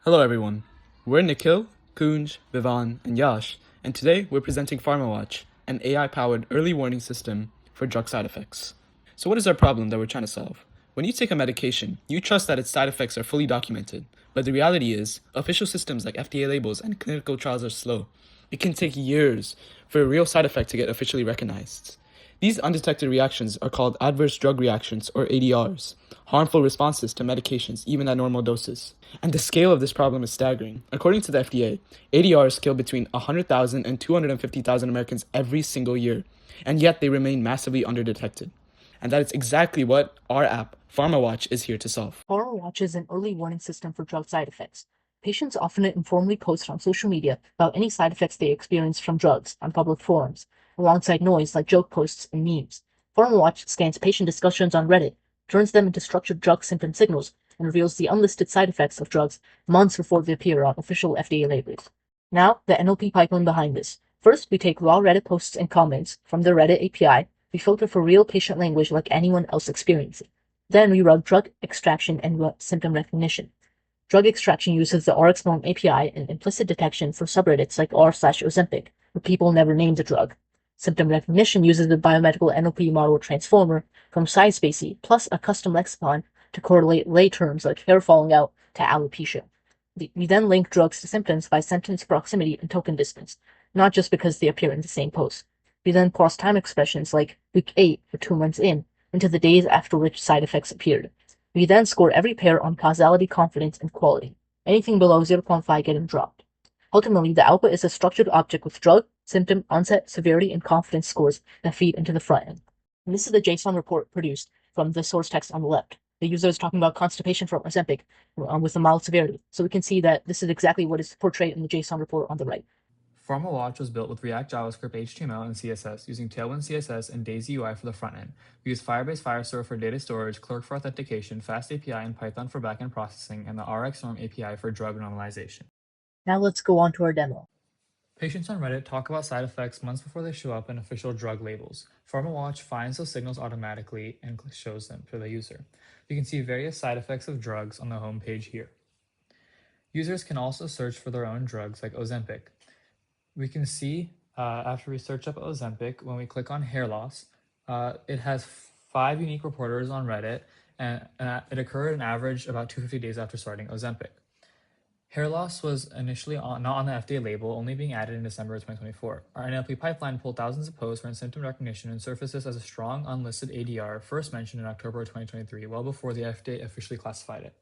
Hello everyone, we're Nikhil, Kunj, Vivan, and Yash, and today we're presenting PharmaWatch, an AI-powered early warning system for drug side effects. So what is our problem that we're trying to solve? When you take a medication, you trust that its side effects are fully documented, but the reality is, official systems like FDA labels and clinical trials are slow. It can take years for a real side effect to get officially recognized. These undetected reactions are called adverse drug reactions, or ADRs, harmful responses to medications even at normal doses. And the scale of this problem is staggering. According to the FDA, ADRs kill between 100,000 and 250,000 Americans every single year, and yet they remain massively underdetected. And that is exactly what our app, PharmaWatch, is here to solve. PharmaWatch is an early warning system for drug side effects. Patients often informally post on social media about any side effects they experience from drugs on public forums, alongside noise like joke posts and memes. PharmaWatch scans patient discussions on Reddit, turns them into structured drug symptom signals, and reveals the unlisted side effects of drugs months before they appear on official FDA labels. Now, the NLP pipeline behind this. First, we take raw Reddit posts and comments from the Reddit API. We filter for real patient language like anyone else experiencing. Then we run drug extraction and symptom recognition. Drug extraction uses the RxNorm API and implicit detection for subreddits like r/Ozempic, where people never named the drug. Symptom recognition uses the biomedical NLP model transformer from SciSpacey plus a custom lexicon to correlate lay terms like hair falling out to alopecia. We then link drugs to symptoms by sentence proximity and token distance, not just because they appear in the same post. We then parse time expressions like week 8 or 2 months in into the days after which side effects appeared. We then score every pair on causality, confidence, and quality. Anything below 0.5 getting dropped. Ultimately, the output is a structured object with drug, symptom, onset, severity, and confidence scores that feed into the front end. And this is the JSON report produced from the source text on the left. The user is talking about constipation from Ozempic with a mild severity. So we can see that this is exactly what is portrayed in the JSON report on the right. PharmaWatch was built with React, JavaScript, HTML, and CSS, using Tailwind CSS and Daisy UI for the front end. We use Firebase Firestore for data storage, Clerk for authentication, Fast API, and Python for backend processing, and the RxNorm API for drug normalization. Now let's go on to our demo. Patients on Reddit talk about side effects months before they show up in official drug labels. PharmaWatch finds those signals automatically and shows them to the user. You can see various side effects of drugs on the home page here. Users can also search for their own drugs like Ozempic. We can see after we search up Ozempic, when we click on hair loss, it has 5 unique reporters on Reddit, and it occurred an average about 250 days after starting Ozempic. Hair loss was initially not on the FDA label, only being added in December of 2024. Our NLP pipeline pulled thousands of posts for symptom recognition and surfaced this as a strong unlisted ADR first mentioned in October of 2023, well before the FDA officially classified it.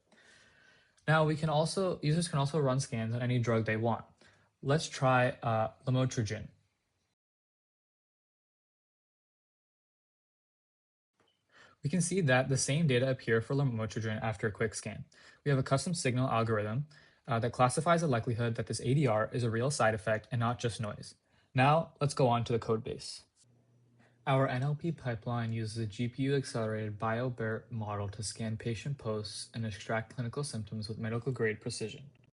Now, users can also run scans on any drug they want. Let's try lamotrigine. We can see that the same data appear for lamotrigine after a quick scan. We have a custom signal algorithm that classifies the likelihood that this ADR is a real side effect and not just noise. Now, let's go on to the code base. Our NLP pipeline uses a GPU-accelerated BioBERT model to scan patient posts and extract clinical symptoms with medical-grade precision.